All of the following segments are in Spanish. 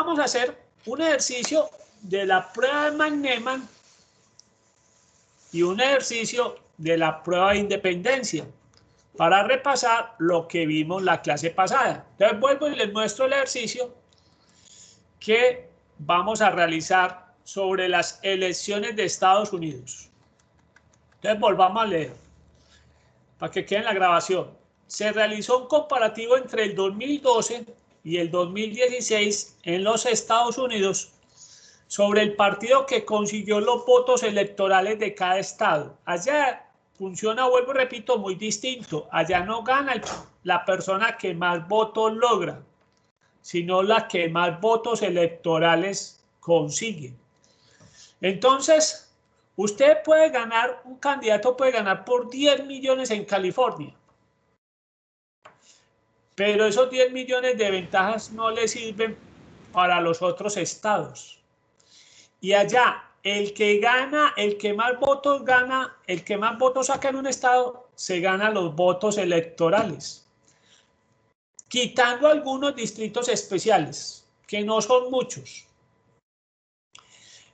vamos a hacer un ejercicio de la prueba de Magneman y un ejercicio de la prueba de independencia para repasar lo que vimos la clase pasada. Entonces vuelvo y les muestro el ejercicio que vamos a realizar sobre las elecciones de Estados Unidos. Entonces volvamos a leer para que quede en la grabación. Se realizó un comparativo entre el 2012 y el 2016 en los Estados Unidos sobre el partido que consiguió los votos electorales de cada estado. Allá funciona, vuelvo y repito, muy distinto. Allá no gana la persona que más votos logra, sino la que más votos electorales consigue. Entonces, usted puede ganar, un candidato puede ganar por 10 millones en California, pero esos 10 millones de ventajas no le sirven para los otros estados. Y allá, el que gana, el que más votos gana, el que más votos saca en un estado, se gana los votos electorales. Quitando algunos distritos especiales, que no son muchos.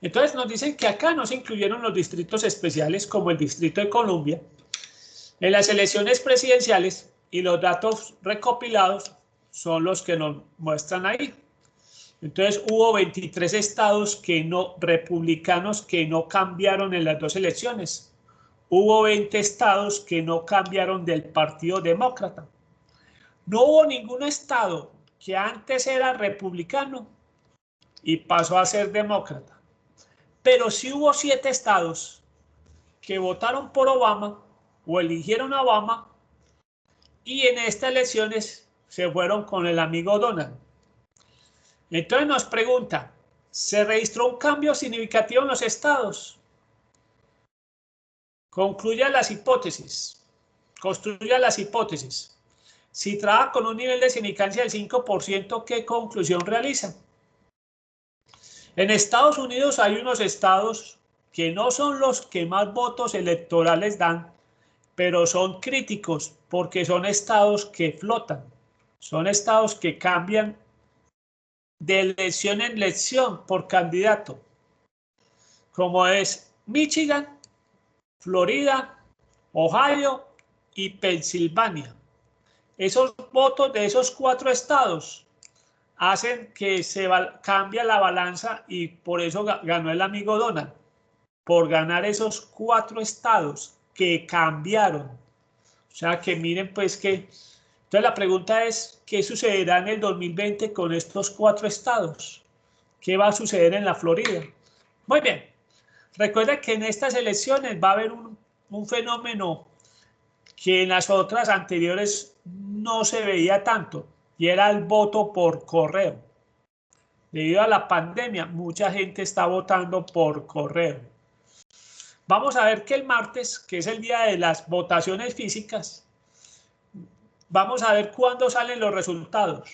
Entonces nos dicen que acá no se incluyeron los distritos especiales como el Distrito de Columbia en las elecciones presidenciales, y los datos recopilados son los que nos muestran ahí. Entonces hubo 23 estados republicanos que no cambiaron en las dos elecciones. Hubo 20 estados que no cambiaron del Partido Demócrata. No hubo ningún estado que antes era republicano y pasó a ser demócrata. Pero sí hubo 7 estados que votaron por Obama o eligieron a Obama y en estas elecciones se fueron con el amigo Donald. Entonces nos pregunta, ¿se registró un cambio significativo en los estados? Construya las hipótesis. Si trabaja con un nivel de significancia del 5%, ¿qué conclusión realiza? En Estados Unidos hay unos estados que no son los que más votos electorales dan, pero son críticos porque son estados que flotan, son estados que cambian de elección en elección por candidato, como es Michigan, Florida, Ohio y Pensilvania. Esos votos de esos 4 estados hacen que cambie la balanza y por eso ganó el amigo Donald, por ganar esos 4 estados que cambiaron. O sea que miren pues que... Entonces la pregunta es, ¿qué sucederá en el 2020 con estos 4 estados? ¿Qué va a suceder en la Florida? Muy bien. Recuerda que en estas elecciones va a haber un fenómeno que en las otras anteriores no se veía tanto, y era el voto por correo. Debido a la pandemia, mucha gente está votando por correo. Vamos a ver que el martes, que es el día de las votaciones físicas, vamos a ver cuándo salen los resultados.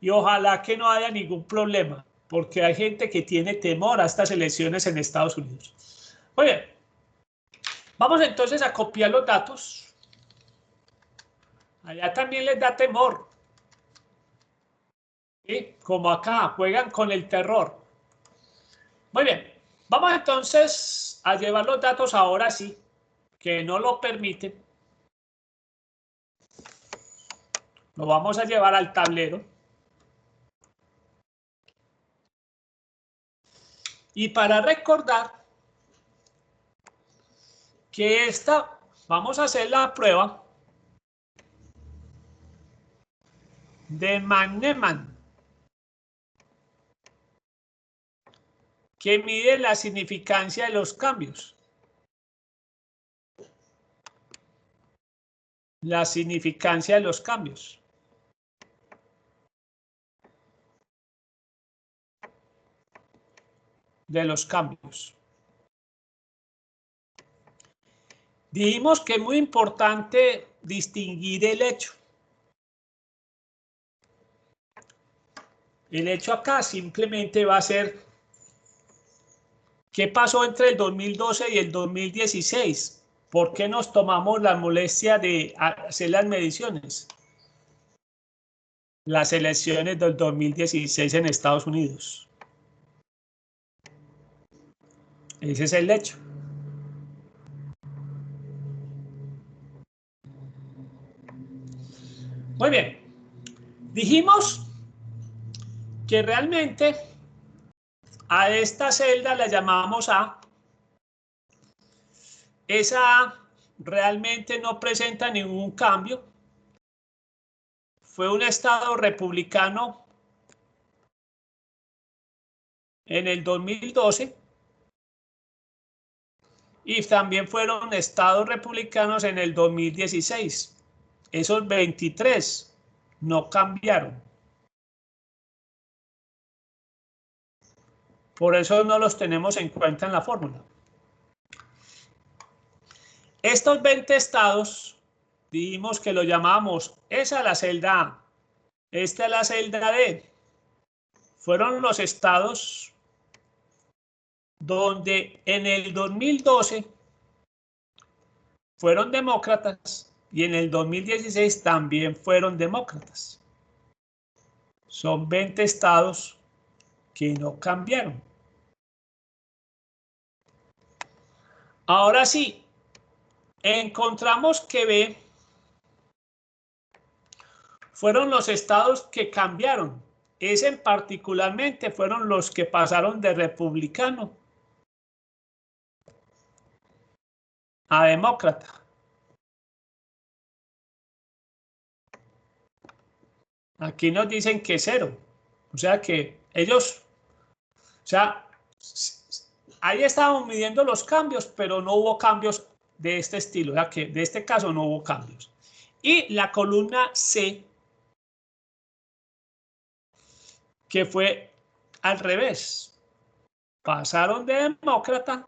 Y ojalá que no haya ningún problema, porque hay gente que tiene temor a estas elecciones en Estados Unidos. Muy bien. Vamos entonces a copiar los datos. Allá también les da temor. ¿Sí? Como acá, juegan con el terror. Muy bien. Vamos entonces a llevar los datos ahora sí, que no lo permiten. Lo vamos a llevar al tablero. Y para recordar que vamos a hacer la prueba de Magneman, que mide la significancia de los cambios. La significancia de los cambios. Dijimos que es muy importante distinguir el hecho. El hecho acá simplemente va a ser ¿qué pasó entre el 2012 y el 2016? ¿Por qué nos tomamos la molestia de hacer las mediciones? las elecciones del 2016 en Estados Unidos. Ese es el hecho. Muy bien. Dijimos que realmente a esta celda la llamamos A. Esa A realmente no presenta ningún cambio. Fue un estado republicano en el 2012 y también fueron estados republicanos en el 2016. Esos 23 no cambiaron. Por eso no los tenemos en cuenta en la fórmula. Estos 20 estados, dijimos que lo llamamos, esa es la celda A, esta es la celda D. Fueron los estados donde en el 2012 fueron demócratas y en el 2016 también fueron demócratas. Son 20 estados que no cambiaron. Ahora sí, encontramos que B fueron los estados que cambiaron. Ese particularmente fueron los que pasaron de republicano a demócrata. Aquí nos dicen que 0. O sea que ellos, o sea, ahí estábamos midiendo los cambios, pero no hubo cambios de este estilo. O sea que de este caso no hubo cambios. Y la columna C, que fue al revés. Pasaron de demócrata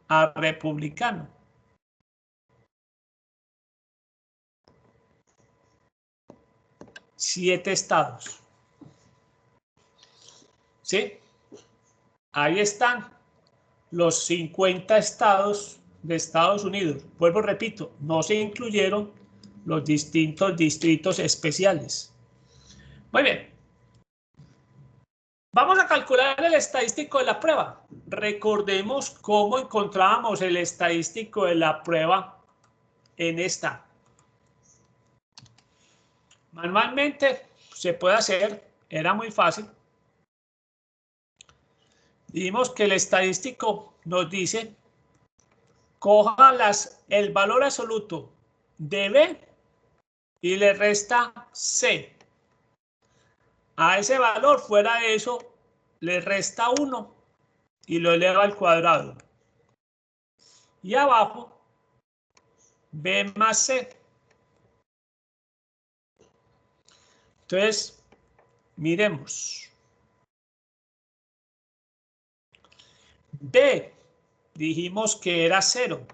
a republicano. Siete estados. ¿Sí? Ahí están los 50 estados de Estados Unidos. Vuelvo, repito, no se incluyeron los distintos distritos especiales. Muy bien. Vamos a calcular el estadístico de la prueba. Recordemos cómo encontrábamos el estadístico de la prueba en esta. Manualmente se puede hacer, era muy fácil. Dijimos que el estadístico nos dice, coja el valor absoluto de B y le resta C. A ese valor, fuera de eso, le resta 1 y lo eleva al cuadrado. Y abajo, B más C. Entonces, miremos. B, dijimos que era 0.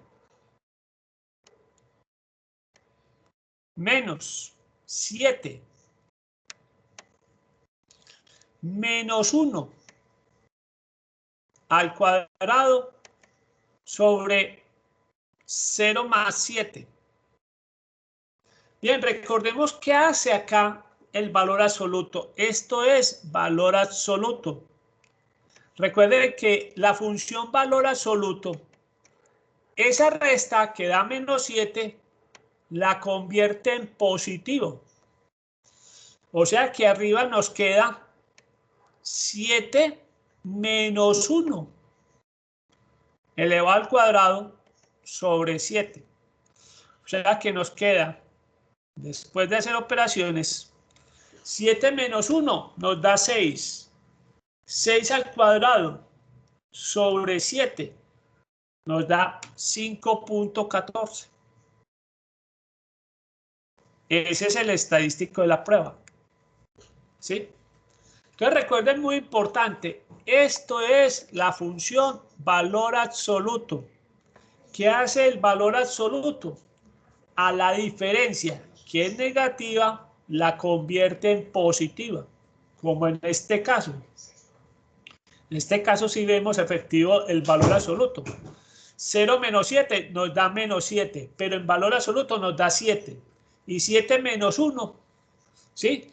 Menos 7. Menos 1 al cuadrado sobre 0 más 7. Bien, recordemos qué hace acá el valor absoluto. Esto es valor absoluto. Recuerden que la función valor absoluto, esa resta que da menos 7, la convierte en positivo. O sea que arriba nos queda 7 menos 1 elevado al cuadrado sobre 7. O sea que nos queda, después de hacer operaciones, 7 menos 1 nos da 6. 6 al cuadrado sobre 7 nos da 5.14. Ese es el estadístico de la prueba. ¿Sí? Entonces recuerden, muy importante, esto es la función valor absoluto. ¿Qué hace el valor absoluto? A la diferencia que es negativa, la convierte en positiva, como en este caso. En este caso sí vemos efectivo el valor absoluto. 0 menos 7 nos da menos 7, pero en valor absoluto nos da 7. y 7 menos 1, ¿sí?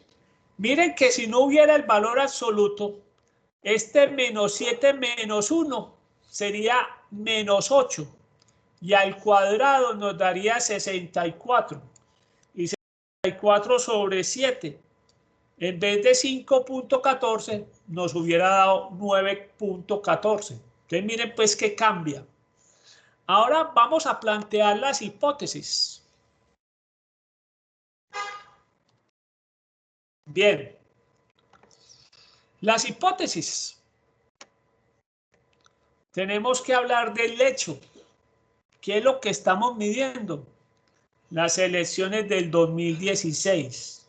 Miren que si no hubiera el valor absoluto, este menos 7 menos 1 sería menos 8 y al cuadrado nos daría 64 y 64 sobre 7 en vez de 5.14 nos hubiera dado 9.14. Entonces miren pues que cambia. Ahora vamos a plantear las hipótesis. Bien, las hipótesis. Tenemos que hablar del hecho. ¿Qué es lo que estamos midiendo? Las elecciones del 2016.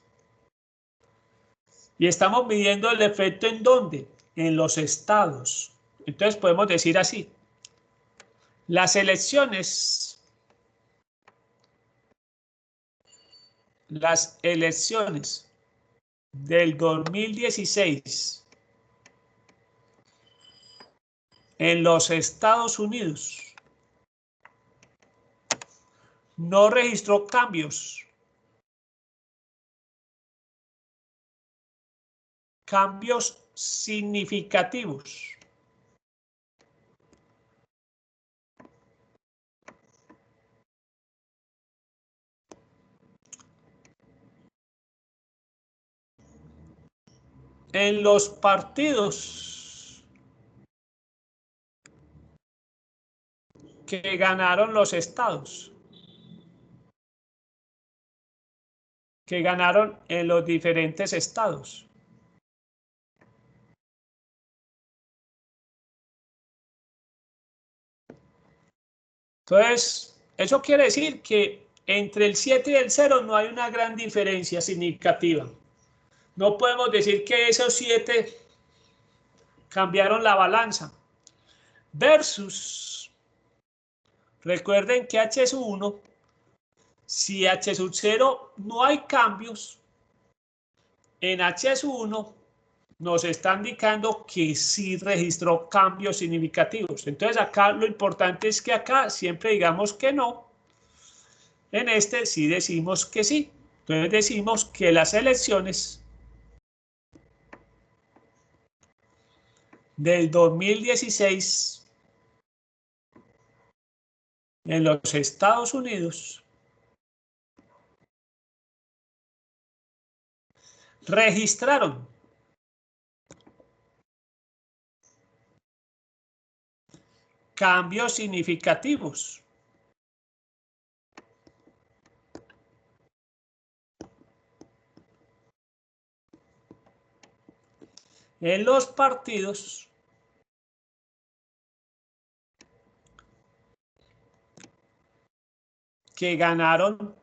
Y estamos midiendo el efecto ¿en dónde? En los estados. Entonces podemos decir así. Las elecciones del 2016 en los Estados Unidos no registró cambios significativos en los partidos que ganaron los estados, que ganaron en los diferentes estados. Entonces, eso quiere decir que entre el 7 y el 0 no hay una gran diferencia significativa. No podemos decir que esos 7 cambiaron la balanza. Versus, recuerden que H sub 1, si H sub 0 no hay cambios, en H sub 1 nos está indicando que sí registró cambios significativos. Entonces acá lo importante es que acá siempre digamos que no. En este sí decimos que sí. Entonces decimos que las elecciones del 2016 en los Estados Unidos registraron cambios significativos en los partidos que ganaron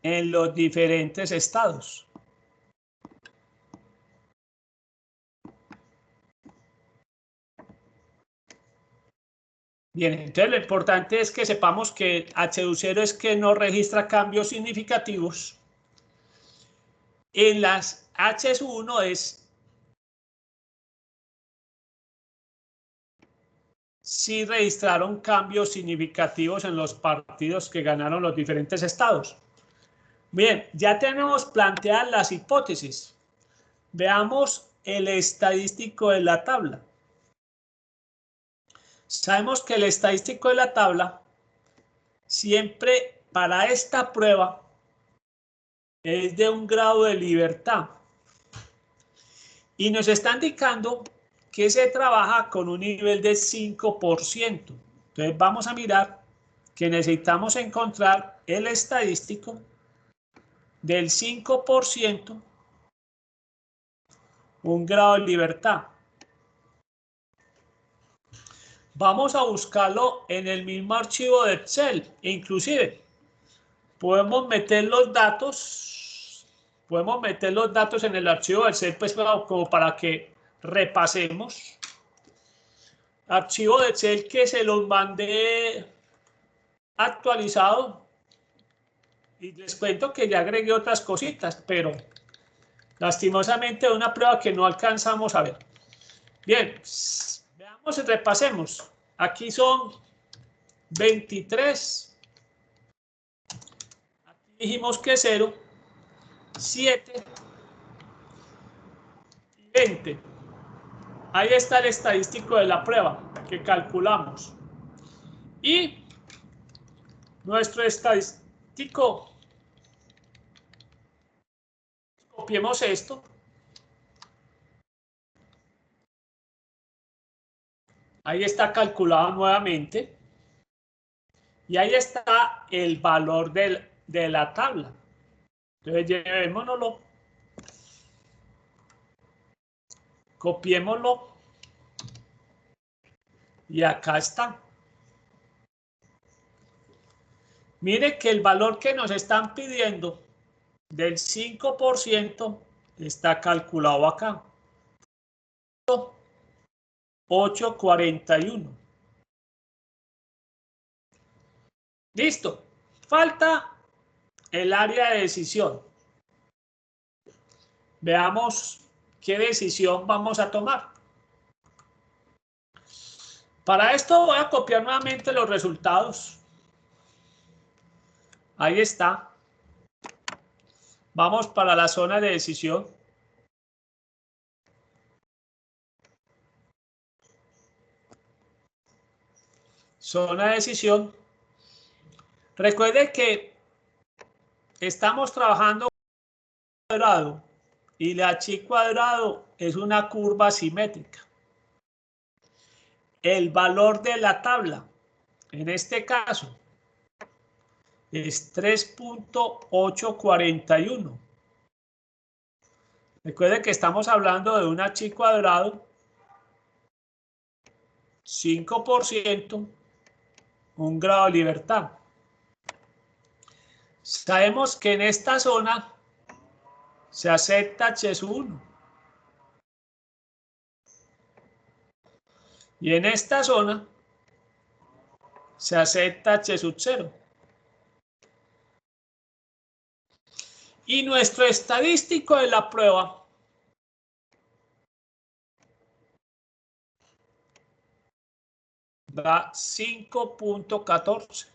en los diferentes estados. Bien, entonces lo importante es que sepamos que H0 es que no registra cambios significativos. En las H1 es sí registraron cambios significativos en los partidos que ganaron los diferentes estados. Bien, ya tenemos planteadas las hipótesis. Veamos el estadístico de la tabla. Sabemos que el estadístico de la tabla siempre para esta prueba es de un grado de libertad y nos está indicando que se trabaja con un nivel de 5%. Entonces vamos a mirar que necesitamos encontrar el estadístico del 5%, un grado de libertad. Vamos a buscarlo en el mismo archivo de Excel. Inclusive podemos meter los datos en el archivo de Excel, pues como para que repasemos. Archivo de Excel que se los mandé actualizado. Y les cuento que ya agregué otras cositas, pero lastimosamente una prueba que no alcanzamos a ver. Bien, veamos y repasemos. Aquí son 23. Aquí dijimos que 0, 7 y 20. Ahí está el estadístico de la prueba que calculamos. Y nuestro estadístico, copiemos esto. Ahí está calculado nuevamente. Y ahí está el valor de la tabla. Entonces llevémonoslo. Copiémoslo. Y acá está. Mire que el valor que nos están pidiendo del 5% está calculado acá. 841. Listo. Falta el área de decisión. Veamos qué decisión vamos a tomar. Para esto voy a copiar nuevamente los resultados. Ahí está. Vamos para la zona de decisión. Zona de decisión. Recuerde que estamos trabajando cuadrado y la chi cuadrado es una curva simétrica. El valor de la tabla, en este caso, es 3.841. Recuerde que estamos hablando de una chi cuadrado, 5%, un grado de libertad. Sabemos que en esta zona se acepta h sub 1. Y en esta zona se acepta h sub 0. Y nuestro estadístico de la prueba da 5.14.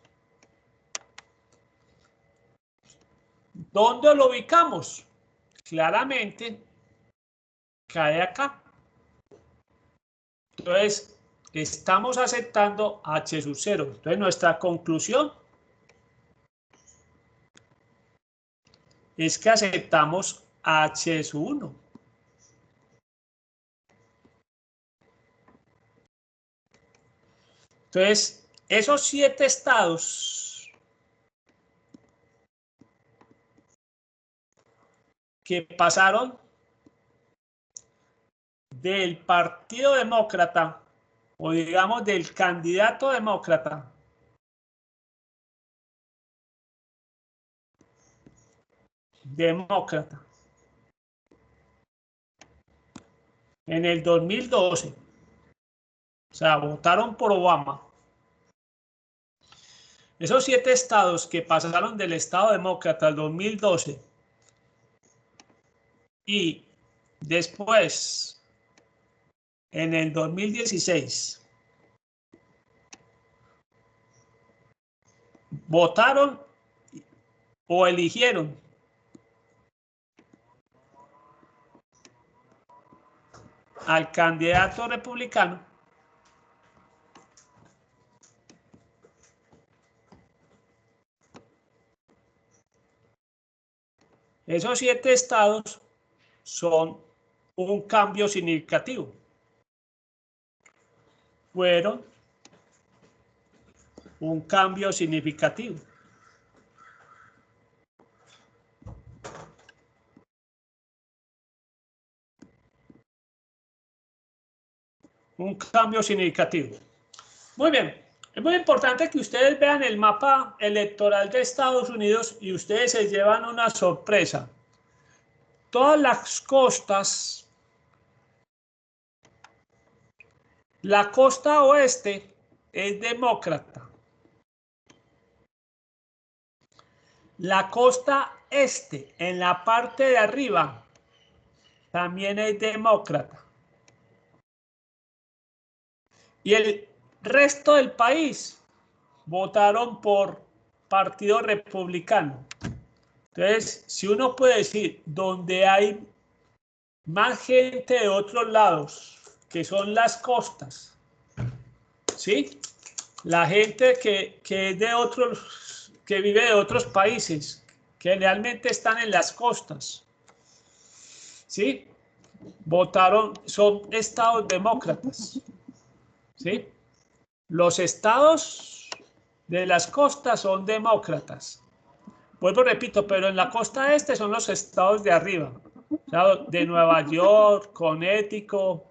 ¿Dónde lo ubicamos? Claramente cae acá. Entonces, estamos aceptando h sub 0. Entonces, nuestra conclusión es que aceptamos h sub 1. Entonces, esos 7 estados que pasaron del Partido Demócrata, o digamos del candidato demócrata, en el 2012, o sea, votaron por Obama. Esos 7 estados que pasaron del estado demócrata al 2012 y después en el 2016 votaron o eligieron al candidato republicano, esos 7 estados son un cambio significativo. Fueron un cambio significativo. Un cambio significativo. Muy bien. Es muy importante que ustedes vean el mapa electoral de Estados Unidos y ustedes se llevan una sorpresa. Todas las costas, la costa oeste es demócrata. La costa este, en la parte de arriba, también es demócrata. Y el resto del país votaron por Partido Republicano. Entonces, si uno puede decir, donde hay más gente de otros lados, que son las costas, ¿sí? La gente que es de otros, que vive de otros países, que realmente están en las costas, ¿sí? Votaron, son estados demócratas, ¿sí? Los estados de las costas son demócratas. Vuelvo, repito, pero en la costa este son los estados de arriba, o sea, de Nueva York, Connecticut,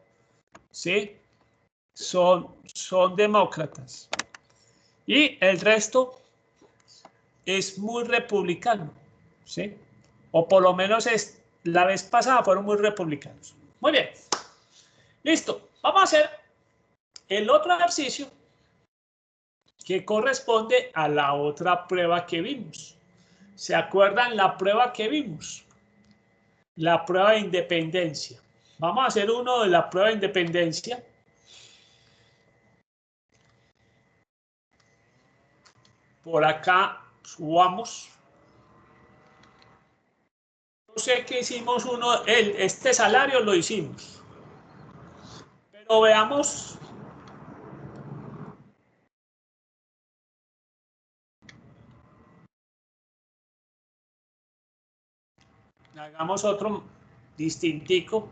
¿sí? Son demócratas. Y el resto es muy republicano, ¿sí? O por lo menos la vez pasada fueron muy republicanos. Muy bien. Listo. Vamos a hacer el otro ejercicio que corresponde a la otra prueba que vimos. ¿Se acuerdan la prueba que vimos? La prueba de independencia. Vamos a hacer uno de la prueba de independencia. Por acá subamos. No sé qué hicimos uno, este salario lo hicimos. Pero veamos. Hagamos otro distintico.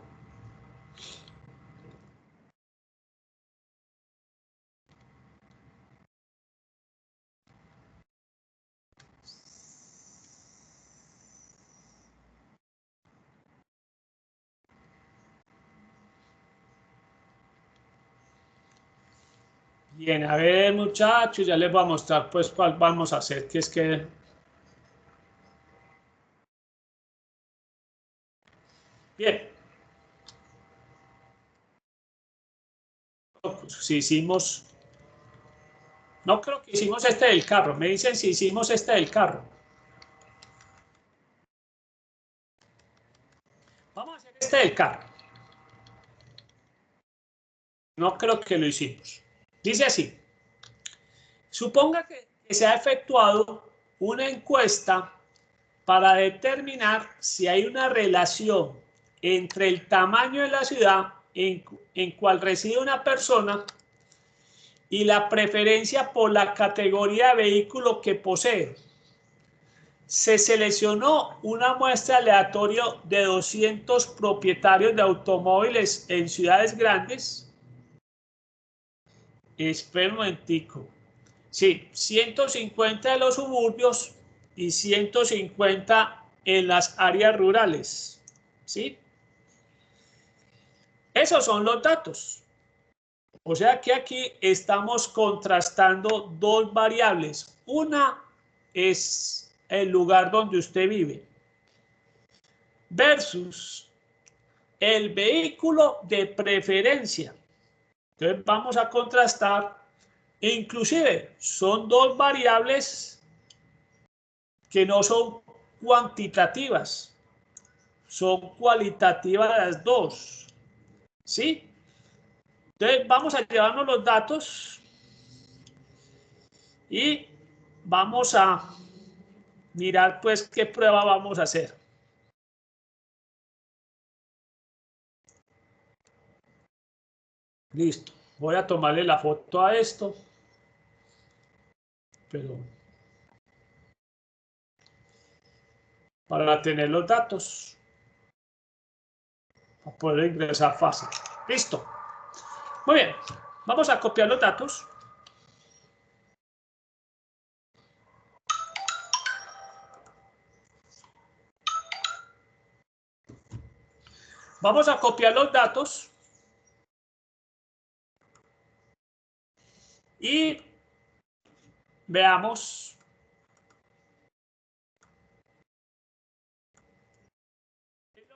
Bien, a ver, muchachos, ya les voy a mostrar pues cuál vamos a hacer, que es que... Bien. Si hicimos... No creo que hicimos este del carro. Me dicen si hicimos este del carro. Vamos a hacer este del carro. No creo que lo hicimos. Dice así. Suponga que se ha efectuado una encuesta para determinar si hay una relación entre el tamaño de la ciudad en cual reside una persona y la preferencia por la categoría de vehículo que posee. Se seleccionó una muestra aleatoria de 200 propietarios de automóviles en ciudades grandes. Espera un momentico. Sí, 150 de los suburbios y 150 en las áreas rurales. ¿Sí? Esos son los datos. O sea que aquí estamos contrastando dos variables. Una es el lugar donde usted vive versus el vehículo de preferencia. Entonces vamos a contrastar. Inclusive son dos variables que no son cuantitativas, son cualitativas las dos. ¿Sí? Entonces vamos a llevarnos los datos y vamos a mirar pues qué prueba vamos a hacer. Listo. Voy a tomarle la foto a esto. Pero para tener los datos, para poder ingresar fácil. Listo. Muy bien. Vamos a copiar los datos. Vamos a copiar los datos y veamos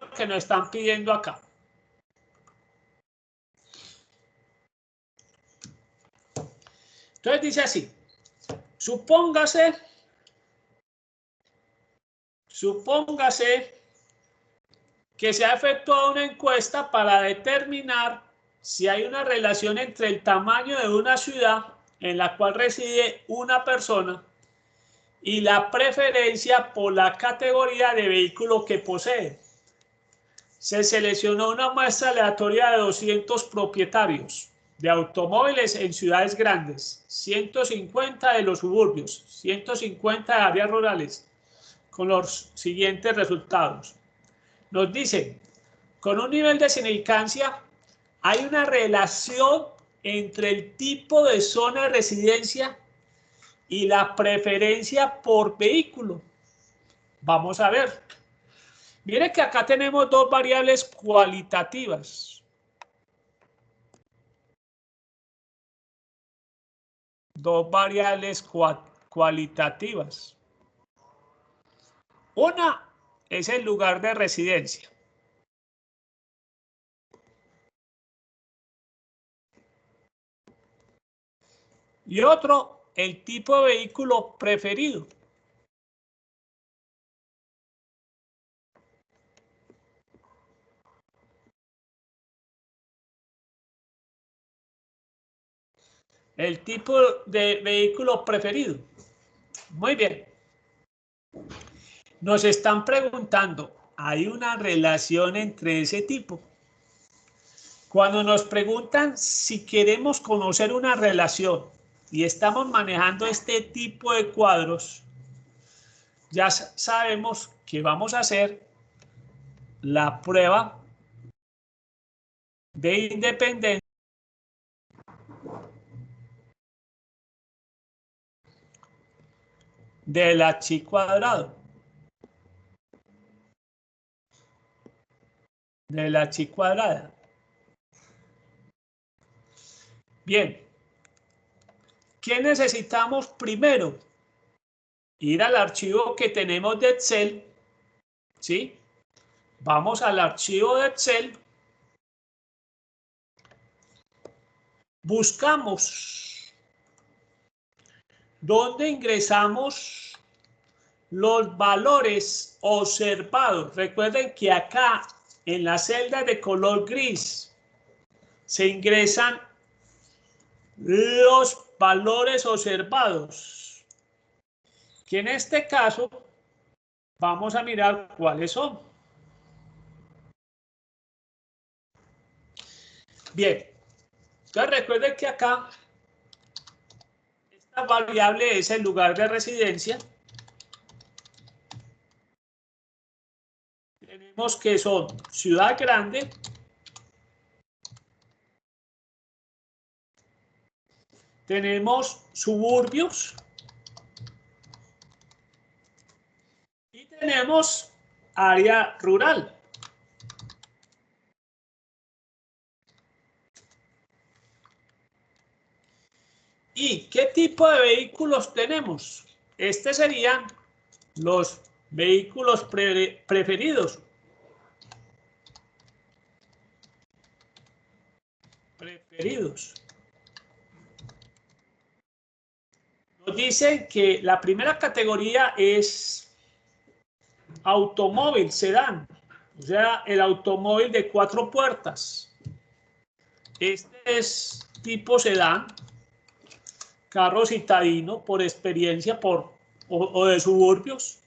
lo que nos están pidiendo acá. Entonces dice así, supóngase que se ha efectuado una encuesta para determinar si hay una relación entre el tamaño de una ciudad en la cual reside una persona y la preferencia por la categoría de vehículo que posee. Se seleccionó una muestra aleatoria de 200 propietarios de automóviles en ciudades grandes, 150 de los suburbios, 150 de áreas rurales, con los siguientes resultados. Nos dicen, con un nivel de significancia, hay una relación entre el tipo de zona de residencia y la preferencia por vehículo. Vamos a ver. Mire que acá tenemos dos variables cualitativas. Dos variables cualitativas. Una es el lugar de residencia. Y otro, el tipo de vehículo preferido. El tipo de vehículo preferido. Muy bien. Nos están preguntando, ¿hay una relación entre ese tipo? Cuando nos preguntan si queremos conocer una relación y estamos manejando este tipo de cuadros, ya sabemos que vamos a hacer la prueba de independencia del h cuadrado. De la h cuadrada. Bien. ¿Qué necesitamos primero? Ir al archivo que tenemos de Excel. ¿Sí? Vamos al archivo de Excel. Buscamos donde ingresamos los valores observados. Recuerden que acá en la celda de color gris se ingresan los valores observados, que en este caso vamos a mirar cuáles son. Bien, entonces recuerden que acá esta variable es el lugar de residencia. Tenemos que son ciudad grande, tenemos suburbios y tenemos área rural. ¿Y qué tipo de vehículos tenemos? Estos serían los vehículos preferidos. Nos dicen que la primera categoría es automóvil, sedán, o sea, el automóvil de 4 puertas. Este es tipo sedán, carro citadino por experiencia o de suburbios.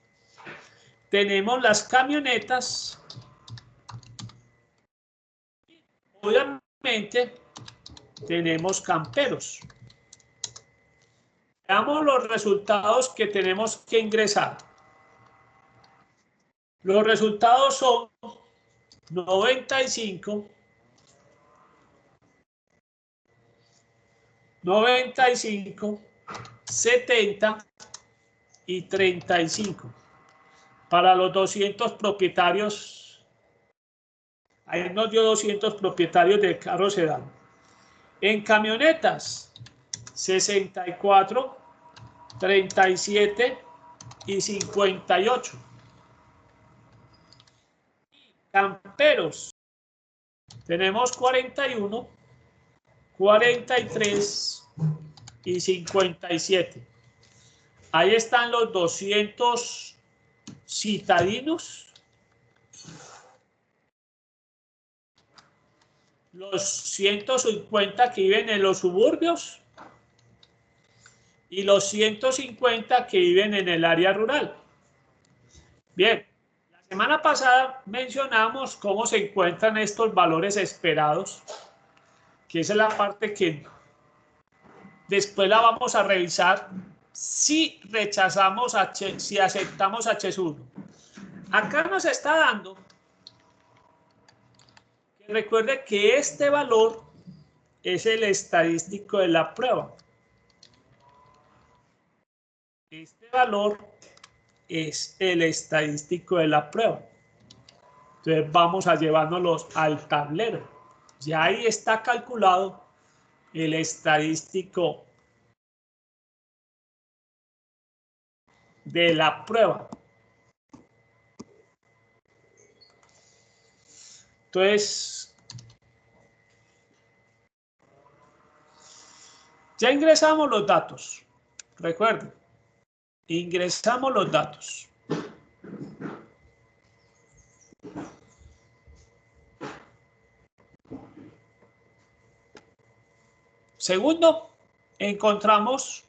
Tenemos las camionetas. Obviamente tenemos camperos. Veamos los resultados que tenemos que ingresar. Los resultados son 95, 70 y 35. Para los 200 propietarios, ahí nos dio 200 propietarios de carro sedán. En camionetas, 64, 37 y 58. Camperos, tenemos 41, 43 y 57. Ahí están los 200 citadinos, los 150 que viven en los suburbios y los 150 que viven en el área rural. Bien, la semana pasada mencionamos cómo se encuentran estos valores esperados, que esa es la parte que después la vamos a revisar si rechazamos si aceptamos H1. Acá nos está dando, que recuerde que este valor es el estadístico de la prueba. Este valor es el estadístico de la prueba. Entonces vamos a llevárnoslos al tablero. Ya ahí está calculado el estadístico de la prueba. Entonces, ya ingresamos los datos. Recuerden, ingresamos los datos. Segundo, encontramos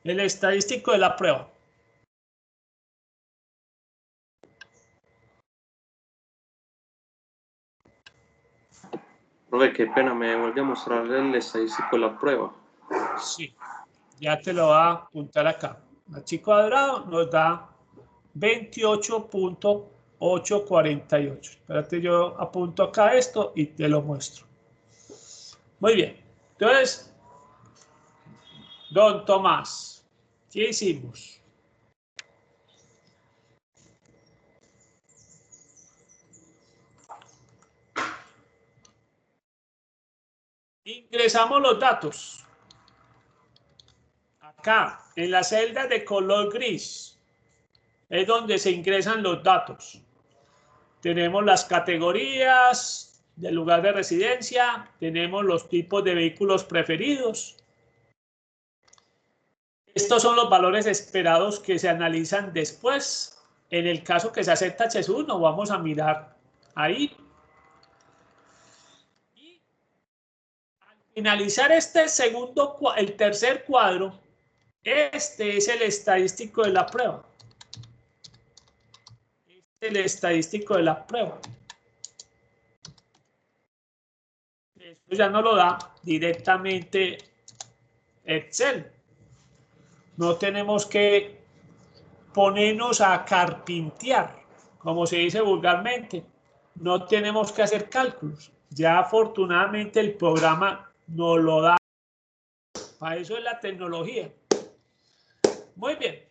el estadístico de la prueba. Profe, qué pena, me vuelve a mostrar el estadístico de la prueba. Sí, ya te lo va a apuntar acá. H cuadrado nos da 28.848. Espérate, yo apunto acá esto y te lo muestro. Muy bien. Entonces, don Tomás, ¿qué hicimos? Ingresamos los datos. Acá, en la celda de color gris, es donde se ingresan los datos. Tenemos las categorías del lugar de residencia, tenemos los tipos de vehículos preferidos. Estos son los valores esperados que se analizan después. En el caso que se acepta H1, vamos a mirar ahí. Y al finalizar el tercer cuadro, este es el estadístico de la prueba. Este es el estadístico de la prueba. Esto ya nos lo da directamente Excel. No tenemos que ponernos a carpintear, como se dice vulgarmente. No tenemos que hacer cálculos. Ya afortunadamente el programa nos lo da. Para eso es la tecnología. Muy bien.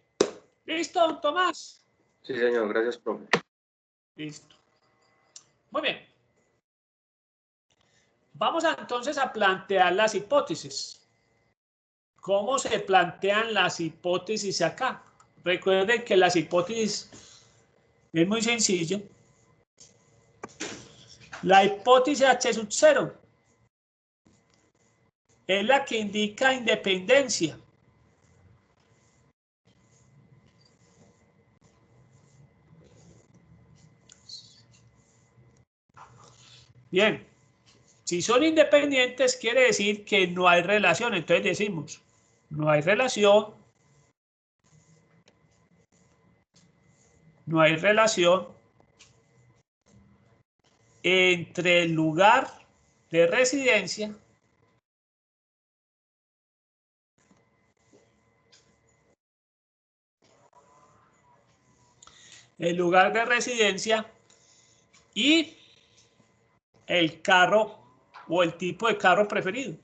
¿Listo, don Tomás? Sí, señor, gracias, profe. Listo. Muy bien. Vamos entonces a plantear las hipótesis. ¿Cómo se plantean las hipótesis acá? Recuerden que las hipótesis es muy sencillo. La hipótesis H0 es la que indica independencia. Bien, si son independientes quiere decir que no hay relación. Entonces decimos, no hay relación, no hay relación entre el lugar de residencia y el carro o el tipo de carro preferido,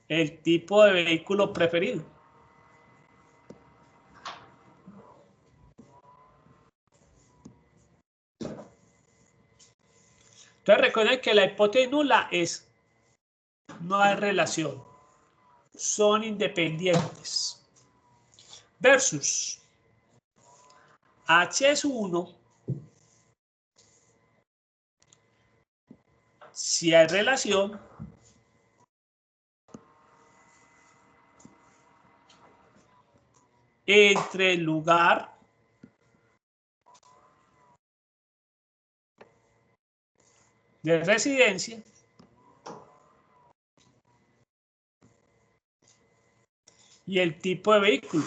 el tipo de vehículo preferido. Entonces recuerden que la hipótesis nula es no hay relación, son independientes. Versus H es 1, si hay relación, entre el lugar de residencia y el tipo de vehículo.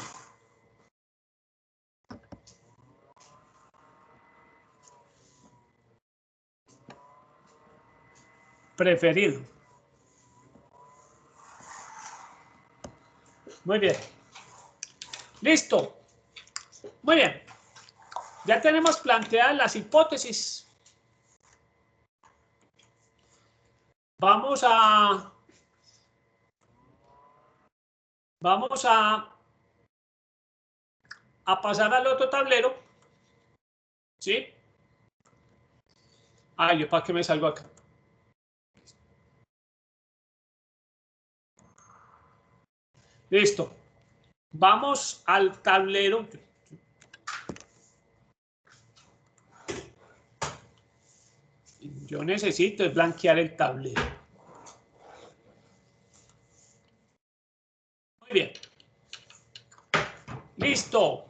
Preferido. Muy bien. Listo. Muy bien. Ya tenemos planteadas las hipótesis. Vamos a pasar al otro tablero. ¿Sí? Ay, ¿yo para qué me salgo acá? Listo. Vamos al tablero. Yo necesito blanquear el tablero. Muy bien. Listo.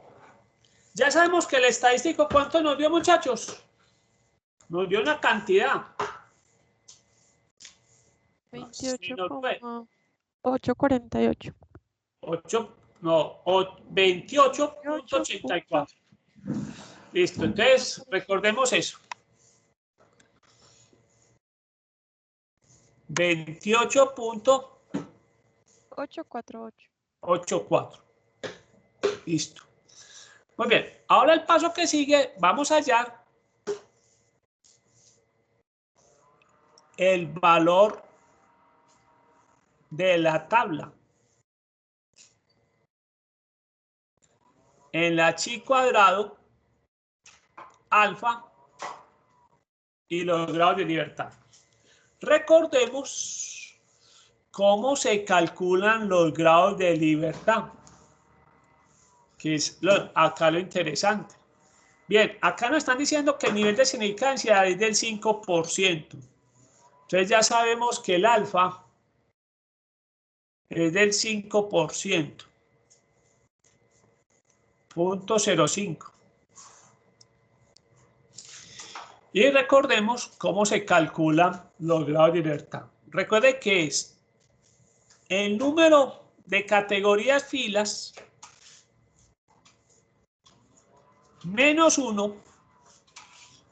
Ya sabemos que el estadístico, ¿cuánto nos dio, muchachos? Nos dio una cantidad. 28,848. 28.84. Listo, entonces recordemos eso. 28.848. Listo. Muy bien. Ahora el paso que sigue, vamos a hallar el valor de la tabla en la chi cuadrado, alfa y los grados de libertad. Recordemos cómo se calculan los grados de libertad, que es acá lo interesante. Bien, acá nos están diciendo que el nivel de significancia es del 5%. Entonces ya sabemos que el alfa es del 5%. 0.05. Y recordemos cómo se calculan los grados de libertad. Recuerde que es el número de categorías filas menos 1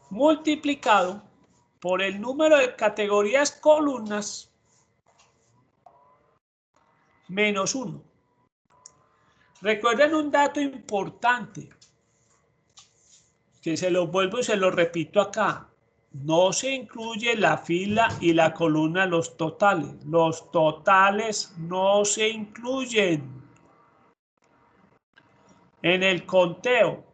multiplicado por el número de categorías columnas menos 1. Recuerden un dato importante, que se lo vuelvo y se lo repito acá. No se incluye la fila y la columna los totales. Los totales no se incluyen en el conteo.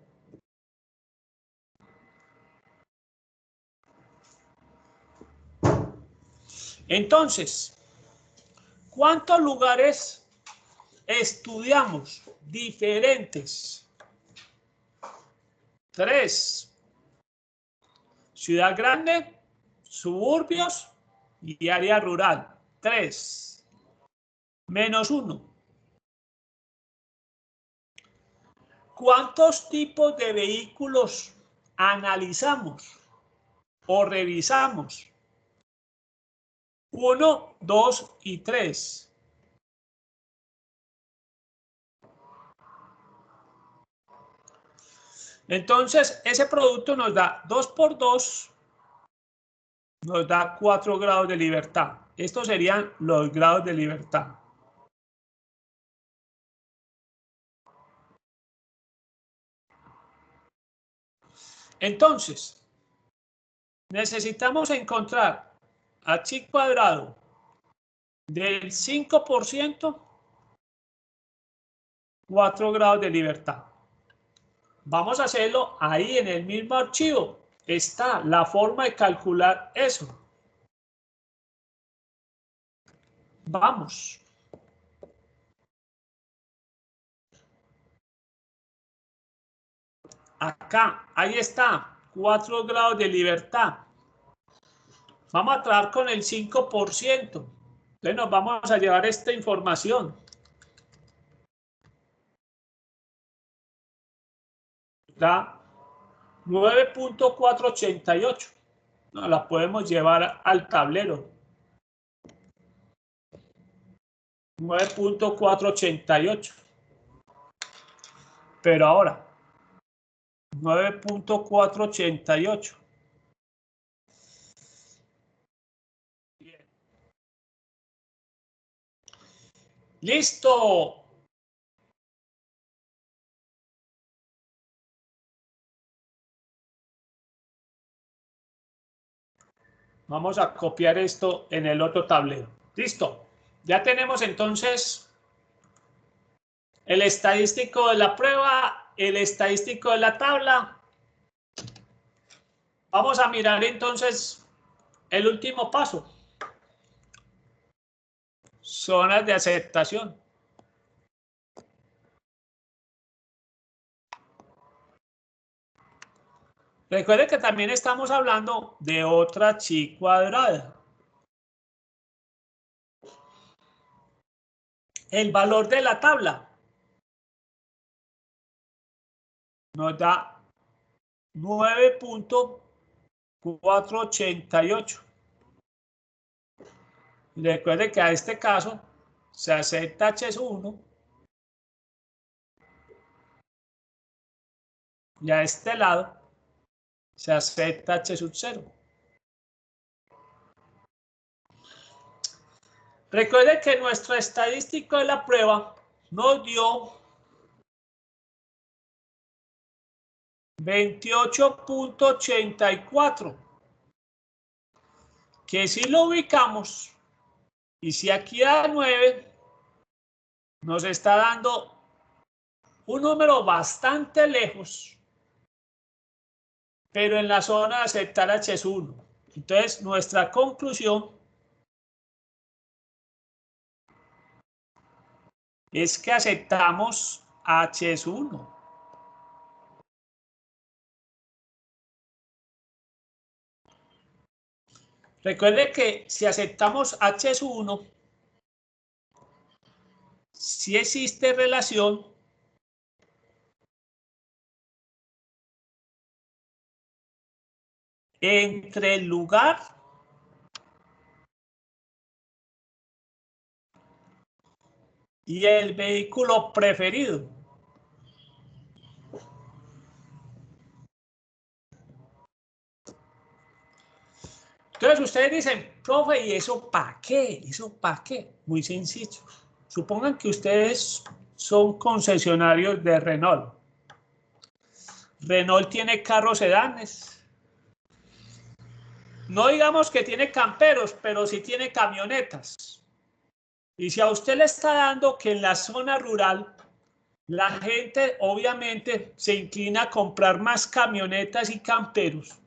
Entonces, ¿cuántos lugares estudiamos diferentes? 3. Ciudad grande, suburbios y área rural. 3. Menos 1. ¿Cuántos tipos de vehículos analizamos o revisamos? 1, 2 y 3. Entonces, ese producto nos da 2 por 2, nos da 4 grados de libertad. Estos serían los grados de libertad. Entonces, necesitamos encontrar a chi cuadrado del 5%, 4 grados de libertad. Vamos a hacerlo ahí en el mismo archivo. Está la forma de calcular eso. Vamos. Acá, ahí está, 4 grados de libertad. Vamos a trabajar con el 5%. Entonces nos vamos a llevar esta información. Da 9.488. Nos la podemos llevar al tablero. 9.488. Pero ahora, 9.488. Bien. ¡Listo! Vamos a copiar esto en el otro tablero. Listo. Ya tenemos entonces el estadístico de la prueba, el estadístico de la tabla. Vamos a mirar entonces el último paso. Zonas de aceptación. Recuerde que también estamos hablando de otra chi cuadrada. El valor de la tabla nos da 9.488. Recuerde que a este caso se acepta H1 y a este lado se acepta H sub 0. Recuerde que nuestro estadístico de la prueba nos dio 28.84, que si lo ubicamos y si aquí da 9, nos está dando un número bastante lejos, pero en la zona de aceptar H1. Entonces, nuestra conclusión es que aceptamos H1. Recuerde que si aceptamos H1, si existe relación entre el lugar y el vehículo preferido. Entonces ustedes dicen, profe, ¿y eso para qué? ¿Eso para qué? Muy sencillo. Supongan que ustedes son concesionarios de Renault. Renault tiene carros sedanes. No digamos que tiene camperos, pero sí tiene camionetas. Y si a usted le está dando que en la zona rural la gente obviamente se inclina a comprar más camionetas y camperos,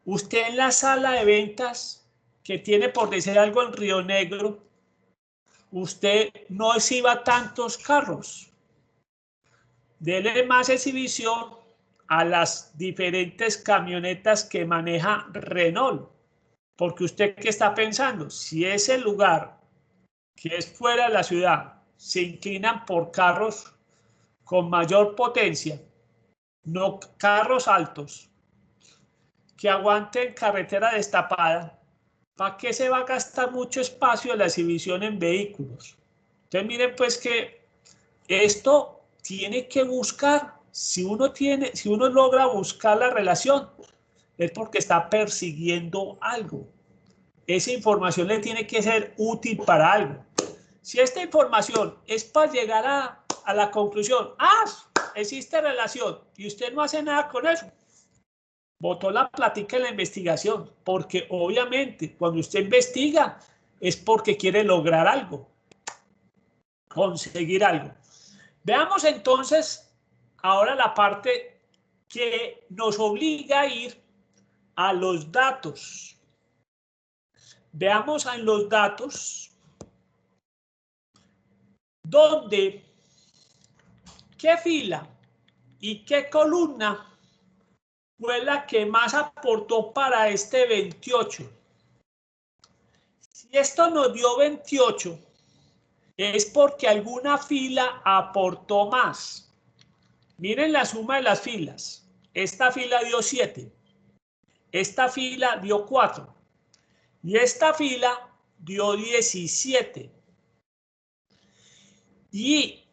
usted en la sala de ventas que tiene, por decir algo, en Río Negro, usted no exhiba tantos carros. Dele más exhibición a las diferentes camionetas que maneja Renault. Porque usted, ¿qué está pensando? Si ese lugar que es fuera de la ciudad se inclinan por carros con mayor potencia, no carros altos, que aguanten carretera destapada, ¿para qué se va a gastar mucho espacio en la exhibición en vehículos? Entonces miren pues que esto tiene que buscar, si uno logra buscar la relación, es porque está persiguiendo algo. Esa información le tiene que ser útil para algo. Si esta información es para llegar a la conclusión, existe relación, y usted no hace nada con eso, botó la plática en la investigación, porque obviamente cuando usted investiga es porque quiere lograr algo, conseguir algo. Veamos entonces ahora la parte que nos obliga a ir a los datos. Veamos en los datos donde qué fila y qué columna fue la que más aportó para este 28. Si esto nos dio 28, es porque alguna fila aportó más. Miren la suma de las filas. Esta fila dio 7. Esta fila dio 4. Y esta fila dio 17. ¿Y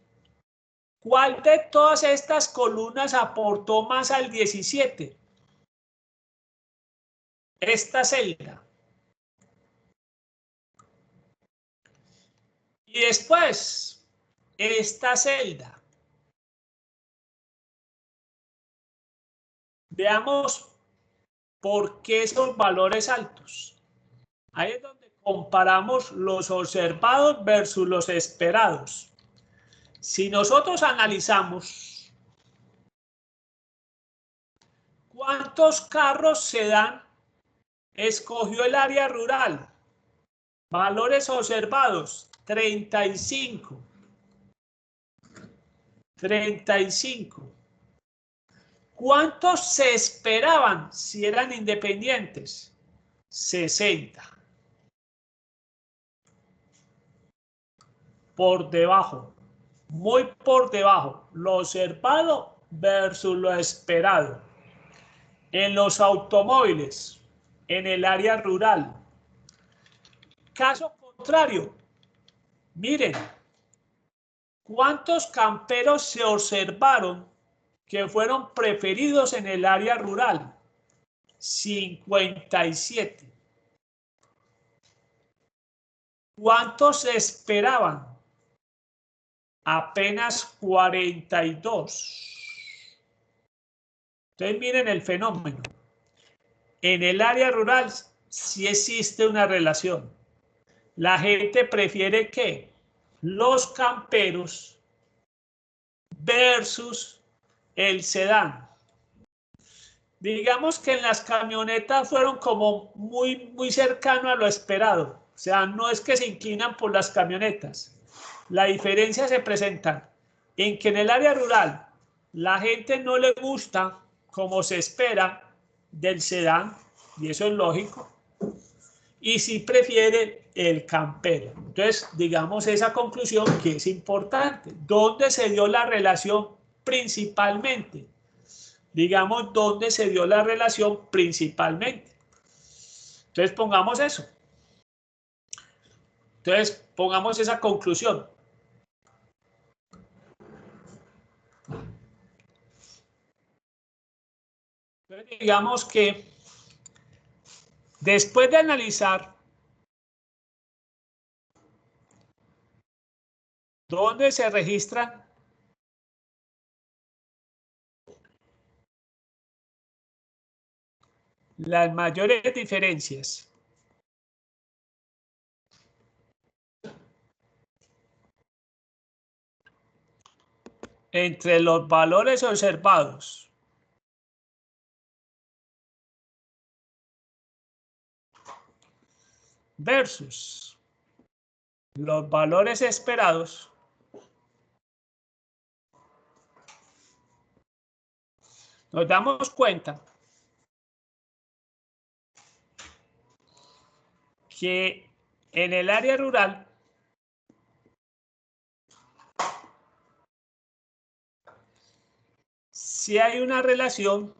cuál de todas estas columnas aportó más al 17? Esta celda. Y después, esta celda. Veamos por qué esos valores altos. Ahí es donde comparamos los observados versus los esperados. Si nosotros analizamos cuántos carros sedán escogió el área rural, valores observados, 35. 35. ¿Cuántos se esperaban si eran independientes? 60. Por debajo, muy por debajo, lo observado versus lo esperado. En los automóviles, en el área rural. Caso contrario, miren, ¿cuántos camperos se observaron que fueron preferidos en el área rural? 57. ¿Cuántos se esperaban? Apenas 42. Entonces miren el fenómeno. En el área rural sí existe una relación. La gente prefiere ¿qué? Los camperos versus el sedán. Digamos que en las camionetas fueron como muy cercano a lo esperado. O sea, no es que se inclinan por las camionetas. La diferencia se presenta en que en el área rural la gente no le gusta como se espera del sedán, y eso es lógico, y sí prefiere el campero. Entonces, digamos esa conclusión que es importante. ¿Dónde se dio la relación principalmente? Digamos, ¿dónde se dio la relación principalmente? Entonces, pongamos eso. Entonces, pongamos esa conclusión. Entonces, digamos que después de analizar dónde se registran las mayores diferencias entre los valores observados versus los valores esperados, nos damos cuenta que en el área rural sí hay una relación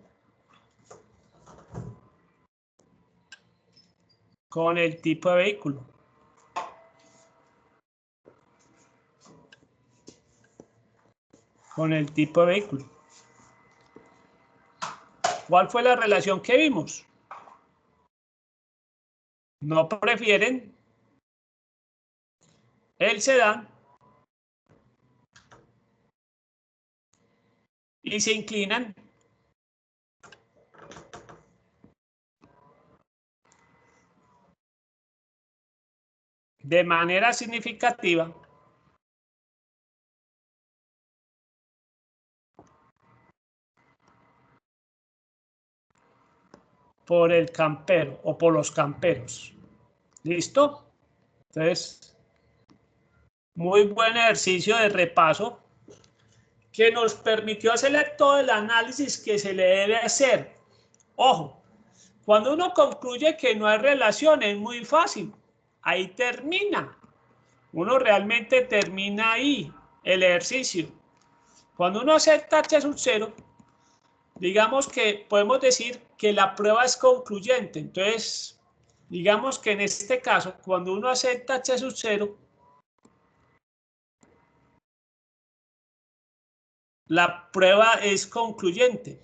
con el tipo de vehículo. Con el tipo de vehículo. ¿Cuál fue la relación que vimos? No prefieren el sedán y se inclinan de manera significativa por el campero o por los camperos. ¿Listo? Entonces, muy buen ejercicio de repaso que nos permitió hacer todo el análisis que se le debe hacer. Ojo, cuando uno concluye que no hay relación es muy fácil. Ahí termina. Uno realmente termina ahí el ejercicio. Cuando uno acepta H sub 0, digamos que podemos decir que la prueba es concluyente. Entonces, digamos que en este caso, cuando uno acepta H sub 0, la prueba es concluyente.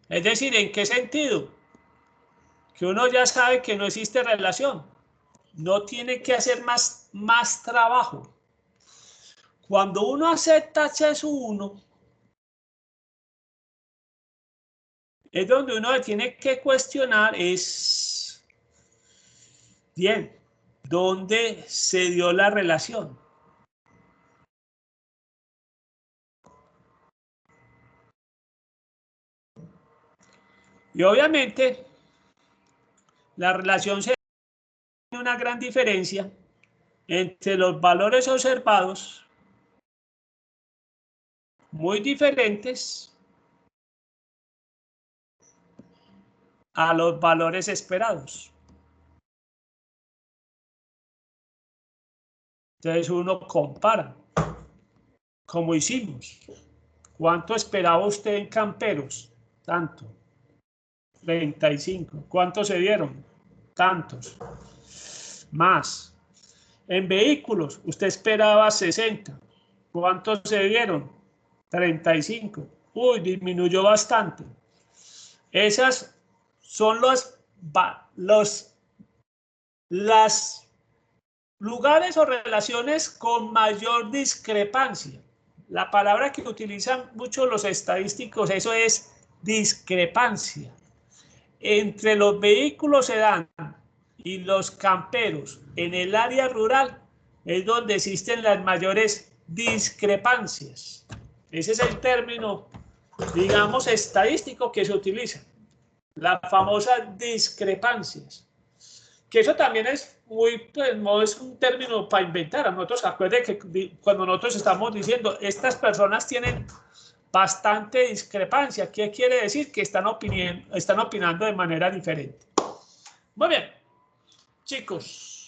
Es decir, ¿en qué sentido? Que uno ya sabe que no existe relación. No tiene que hacer más trabajo. Cuando uno acepta H1, es donde uno tiene que cuestionar es, bien, ¿dónde se dio la relación? Y obviamente, la relación se tiene una gran diferencia entre los valores observados, muy diferentes a los valores esperados. Entonces uno compara, como hicimos. ¿Cuánto esperaba usted en camperos? Tanto. 35. ¿Cuántos se dieron? Tantos. Más. En vehículos, usted esperaba 60. ¿Cuántos se dieron? 35. Uy, disminuyó bastante. Esas son los lugares o relaciones con mayor discrepancia. La palabra que utilizan mucho los estadísticos, eso es discrepancia. Entre los vehículos sedán y los camperos en el área rural es donde existen las mayores discrepancias. Ese es el término, digamos, estadístico que se utiliza. Las famosas discrepancias. Que eso también es muy, pues no es un término para inventar. A nosotros, acuérdense que cuando nosotros estamos diciendo, estas personas tienen bastante discrepancia, ¿qué quiere decir? Que están opinando de manera diferente. Muy bien, chicos.